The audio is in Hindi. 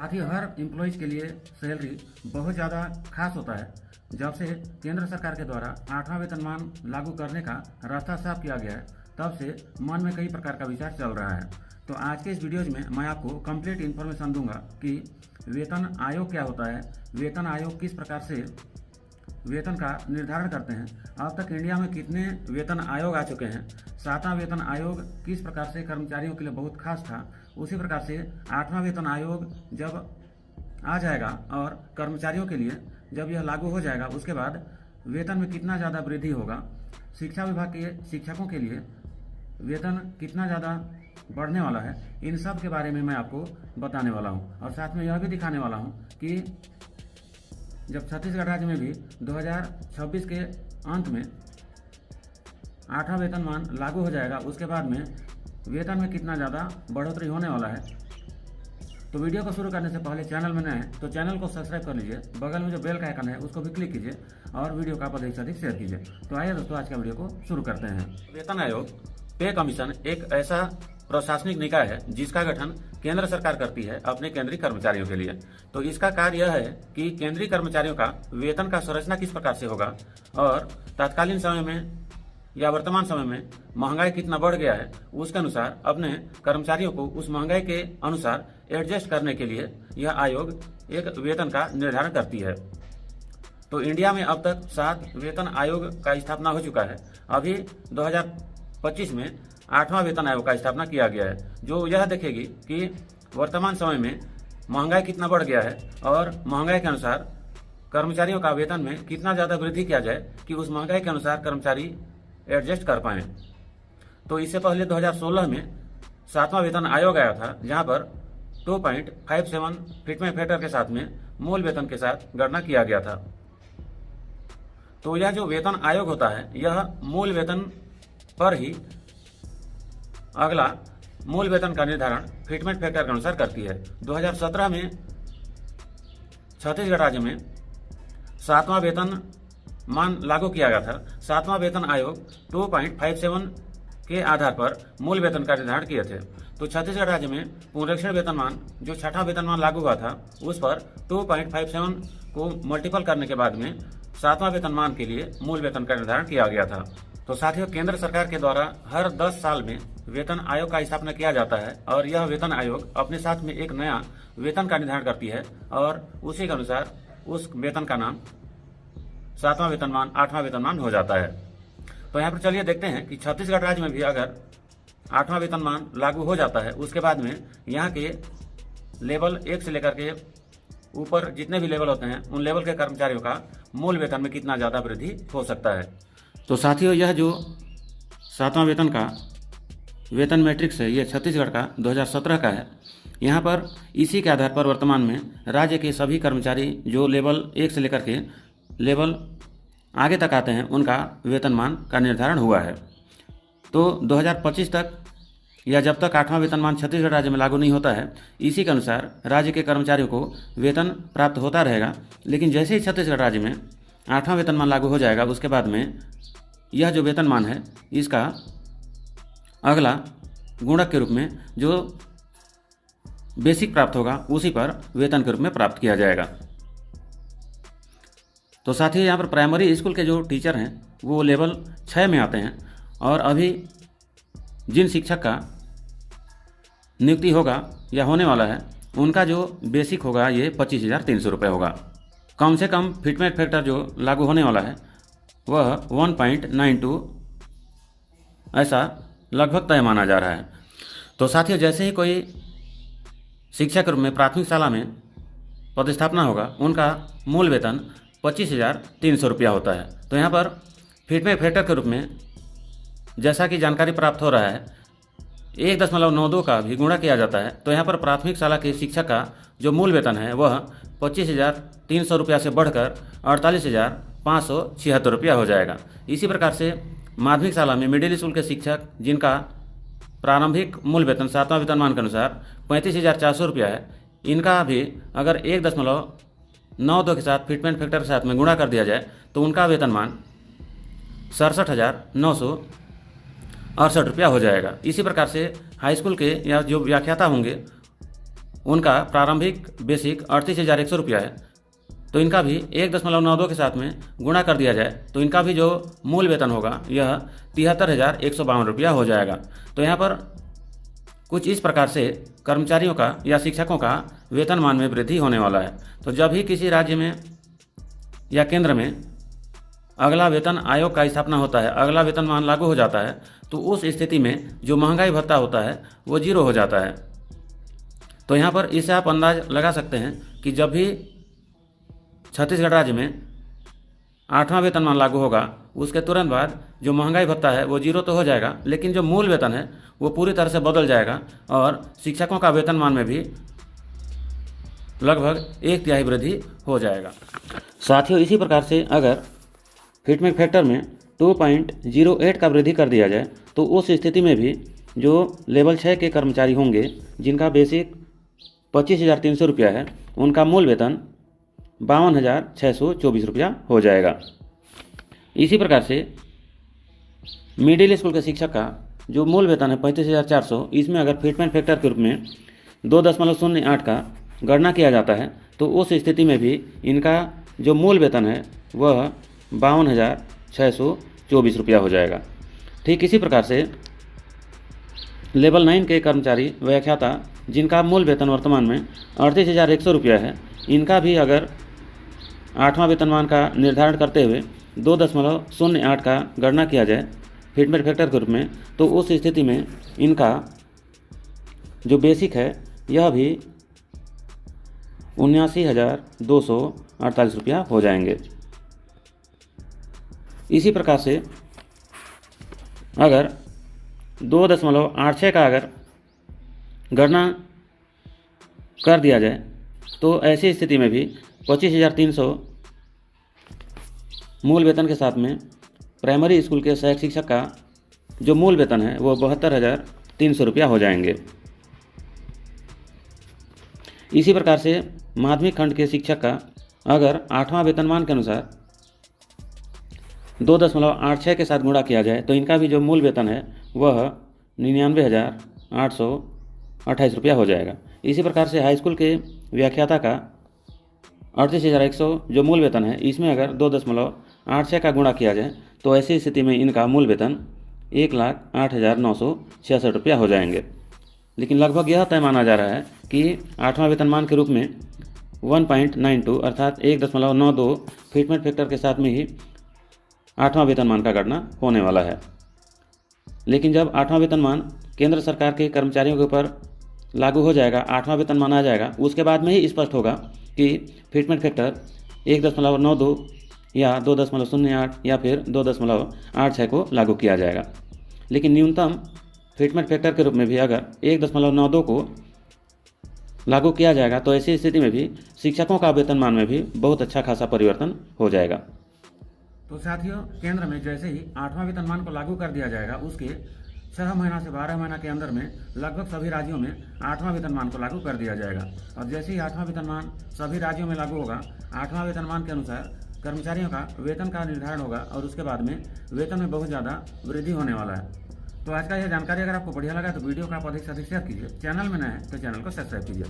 साथ ही हर एम्प्लॉयज़ के लिए सैलरी बहुत ज़्यादा खास होता है। जब से केंद्र सरकार के द्वारा 8वां वेतनमान लागू करने का रास्ता साफ किया गया है, तब से मन में कई प्रकार का विचार चल रहा है। तो आज के इस वीडियोज में मैं आपको कंप्लीट इन्फॉर्मेशन दूंगा कि वेतन आयोग क्या होता है, वेतन आयोग किस प्रकार से वेतन का निर्धारण करते हैं, अब तक इंडिया में कितने वेतन आयोग आ चुके हैं, 7वां वेतन आयोग किस प्रकार से कर्मचारियों के लिए बहुत खास था, उसी प्रकार से 8वां वेतन आयोग जब आ जाएगा और कर्मचारियों के लिए जब यह लागू हो जाएगा उसके बाद वेतन में कितना ज़्यादा वृद्धि होगा, शिक्षा विभाग के शिक्षकों के लिए वेतन कितना ज़्यादा बढ़ने वाला है, इन सब के बारे में मैं आपको बताने वाला हूँ। और साथ में यह भी दिखाने वाला हूँ कि जब छत्तीसगढ़ राज्य में भी 2026 के अंत में 8वां वेतनमान लागू हो जाएगा, उसके बाद में वेतन में कितना ज़्यादा बढ़ोतरी होने वाला है। तो वीडियो को शुरू करने से पहले चैनल में नए हैं तो चैनल को सब्सक्राइब कर लीजिए, बगल में जो बेल का आइकन है उसको भी क्लिक कीजिए और वीडियो का अधिक से अधिक शेयर कीजिए। तो आइए दोस्तों, आज का वीडियो को शुरू करते हैं। वेतन आयोग पे कमीशन एक ऐसा प्रशासनिक निकाय है जिसका गठन केंद्र सरकार करती है अपने केंद्रीय कर्मचारियों के लिए। तो इसका कार्य यह है कि केंद्रीय कर्मचारियों का वेतन का संरचना किस प्रकार से होगा और तत्कालीन समय में या वर्तमान समय में महंगाई कितना बढ़ गया है, उसके अनुसार अपने कर्मचारियों को उस महंगाई के अनुसार एडजस्ट करने के लिए यह आयोग एक वेतन का निर्धारण करती है। तो इंडिया में अब तक 7 वेतन आयोग का स्थापना हो चुका है। अभी 2025 में 8वां वेतन आयोग का स्थापना किया गया है, जो यह देखेगी कि वर्तमान समय में महंगाई कितना बढ़ गया है और महंगाई के अनुसार कर्मचारियों का वेतन में कितना ज़्यादा वृद्धि किया जाए कि उस महंगाई के अनुसार कर्मचारी एडजस्ट कर पाएँ। तो इससे पहले 2016 में 7वां वेतन आयोग आया था, जहां पर 2.57 फिटमेंट फैक्टर के साथ में मूल वेतन के साथ गणना किया गया था। तो यह जो वेतन आयोग होता है यह मूल वेतन पर ही अगला मूल वेतन का निर्धारण फिटमेंट फैक्टर के अनुसार करती है। 2017 में छत्तीसगढ़ राज्य में 7वां वेतन मान लागू किया गया था। 7वां वेतन आयोग 2.57 के आधार पर मूल वेतन का निर्धारण किए थे। तो छत्तीसगढ़ राज्य में पुनरीक्षण वेतनमान जो 6वां वेतनमान लागू हुआ था उस पर 2.57 को मल्टीपल करने के बाद में 7वां वेतनमान के लिए मूल वेतन का निर्धारण किया गया था। तो साथियों, केंद्र सरकार के द्वारा हर 10 साल में वेतन आयोग का स्थापना किया जाता है और यह वेतन आयोग अपने साथ में एक नया वेतन का निर्धारण करती है और उसी के अनुसार उस वेतन का नाम 7वां वेतनमान 8वां वेतनमान हो जाता है। तो यहाँ पर चलिए देखते हैं कि छत्तीसगढ़ राज्य में भी अगर 8वां वेतनमान लागू हो जाता है, उसके बाद में यहाँ के लेवल 1 से लेकर के ऊपर जितने भी लेवल होते हैं उन लेवल के कर्मचारियों का मूल वेतन में कितना ज़्यादा वृद्धि हो सकता है। तो साथियों, यह जो 7वां वेतन का वेतन मैट्रिक्स है ये छत्तीसगढ़ का 2017 का है। यहाँ पर इसी के आधार पर वर्तमान में राज्य के सभी कर्मचारी जो लेवल 1 से लेकर के लेवल आगे तक आते हैं उनका वेतनमान का निर्धारण हुआ है। तो 2025 तक या जब तक 8वां वेतनमान छत्तीसगढ़ राज्य में लागू नहीं होता है, इसी के अनुसार राज्य के कर्मचारियों को वेतन प्राप्त होता रहेगा। लेकिन जैसे ही छत्तीसगढ़ राज्य में 8वां वेतनमान लागू हो जाएगा, उसके बाद में यह जो वेतनमान है इसका अगला गुणक के रूप में जो बेसिक प्राप्त होगा उसी पर वेतन के रूप में प्राप्त किया जाएगा। तो साथ ही यहाँ पर प्राइमरी स्कूल के जो टीचर हैं वो लेवल 6 में आते हैं और अभी जिन शिक्षक का नियुक्ति होगा या होने वाला है उनका जो बेसिक होगा ये 25,300 रुपये होगा। कम से कम फिटमेंट फैक्टर जो लागू होने वाला है वह 1.92 ऐसा लगभग तय माना जा रहा है। तो साथियों, जैसे ही कोई शिक्षक के रूप में प्राथमिक शाला में पदस्थापना होगा उनका मूल वेतन 25,300 रुपया होता है। तो यहाँ पर फिटमेंट फैक्टर के रूप में जैसा कि जानकारी प्राप्त हो रहा है 1.92 का भी गुणा किया जाता है। तो यहाँ पर प्राथमिक शाला के शिक्षक का जो मूल वेतन है वह 25,300 रुपया से बढ़कर 48,576 रुपया हो जाएगा। इसी प्रकार से माध्यमिक शाला में मिडिल स्कूल के शिक्षक जिनका प्रारंभिक मूल वेतन 7वां वेतनमान के अनुसार 35,400 रुपया है, इनका भी अगर 1.92 के साथ फिटमेंट फैक्टर के साथ में गुणा कर दिया जाए तो उनका वेतनमान 67,968 रुपया हो जाएगा। इसी प्रकार से हाई स्कूल के या जो व्याख्याता होंगे उनका प्रारंभिक बेसिक 38,100 रुपया है, तो इनका भी 1.92 के साथ में गुणा कर दिया जाए तो इनका भी जो मूल वेतन होगा यह 73,152 रुपया हो जाएगा। तो यहाँ पर कुछ इस प्रकार से कर्मचारियों का या शिक्षकों का वेतनमान में वृद्धि होने वाला है। तो जब भी किसी राज्य में या केंद्र में अगला वेतन आयोग का स्थापना होता है, अगला वेतनमान लागू हो जाता है, तो उस स्थिति में जो महंगाई भत्ता होता है वो जीरो हो जाता है। तो यहाँ पर इससे आप अंदाज लगा सकते हैं कि जब भी छत्तीसगढ़ राज्य में 8वां वेतनमान लागू होगा उसके तुरंत बाद जो महंगाई भत्ता है वो जीरो तो हो जाएगा, लेकिन जो मूल वेतन है वो पूरी तरह से बदल जाएगा और शिक्षकों का वेतनमान में भी लगभग 1/3 वृद्धि हो जाएगा। साथियों, इसी प्रकार से अगर फिटमेक फैक्टर में 2.08 का वृद्धि कर दिया जाए तो उस स्थिति में भी जो लेवल 6 के कर्मचारी होंगे जिनका बेसिक 25,300 रुपया है, उनका मूल वेतन 52,624 रुपया हो जाएगा। इसी प्रकार से मिडिल स्कूल के शिक्षक का जो मूल वेतन है 35,400, इसमें अगर फिटमेंट फैक्टर के रूप में 2.08 का गणना किया जाता है तो उस स्थिति में भी इनका जो मूल वेतन है वह 52,624 रुपया हो जाएगा। ठीक इसी प्रकार से लेवल 9 के कर्मचारी व्याख्याता जिनका मूल वेतन वर्तमान में 38,100 रुपया है, इनका भी अगर 8वां वेतनमान का निर्धारण करते हुए 2.08 का गणना किया जाए फिटमेंट फैक्टर के रूप में, तो उस स्थिति में इनका जो बेसिक है यह भी 79,248 रुपया हो जाएंगे। इसी प्रकार से अगर 2.86 का अगर गणना कर दिया जाए तो ऐसी स्थिति में भी 25,300 मूल वेतन के साथ में प्राइमरी स्कूल के सहायक शिक्षक का जो मूल वेतन है वो 72,300 रुपया हो जाएंगे। इसी प्रकार से माध्यमिक खंड के शिक्षक का अगर 8वां वेतनमान के अनुसार 2.86 के साथ गुणा किया जाए तो इनका भी जो मूल वेतन है वह 99,828 रुपया हो जाएगा। इसी प्रकार से हाई स्कूल के व्याख्याता का 38,100 जो मूल वेतन है, इसमें अगर 2.86 का गुणा किया जाए तो ऐसी स्थिति में इनका मूल वेतन 1,08,966 रुपया हो जाएंगे। लेकिन लगभग यह तय माना जा रहा है कि 8वां वेतनमान के रूप में 1.92 अर्थात 1.92 फिटमेंट फैक्टर के साथ में ही 8वां वेतनमान का गणना होने वाला है। लेकिन जब 8वां वेतनमान केंद्र सरकार के कर्मचारियों के ऊपर लागू हो जाएगा, 8वां वेतनमान आ जाएगा, उसके बाद में ही स्पष्ट होगा कि फिटमेंट फैक्टर 1.92 या 2.08 या फिर 2.86 को लागू किया जाएगा। लेकिन न्यूनतम फिटमेंट फैक्टर के रूप में भी अगर 1.92 को लागू किया जाएगा तो ऐसी स्थिति में भी शिक्षकों का वेतनमान में भी बहुत अच्छा खासा परिवर्तन हो जाएगा। तो साथियों, केंद्र में जैसे ही 8वां वेतनमान को लागू कर दिया जाएगा उसके 6 महीना से 12 महीना के अंदर में लगभग सभी राज्यों में 8वां वेतनमान को लागू कर दिया जाएगा। और जैसे ही 8वां वेतनमान सभी राज्यों में लागू होगा, 8वां वेतनमान के अनुसार कर्मचारियों का वेतन का निर्धारण होगा और उसके बाद में वेतन में बहुत ज़्यादा वृद्धि होने वाला है। तो आज का यह जानकारी अगर आपको बढ़िया लगा तो वीडियो को आप अधिक से अधिक शेयर कीजिए। चैनल में नए हैं तो चैनल को सब्सक्राइब कीजिए।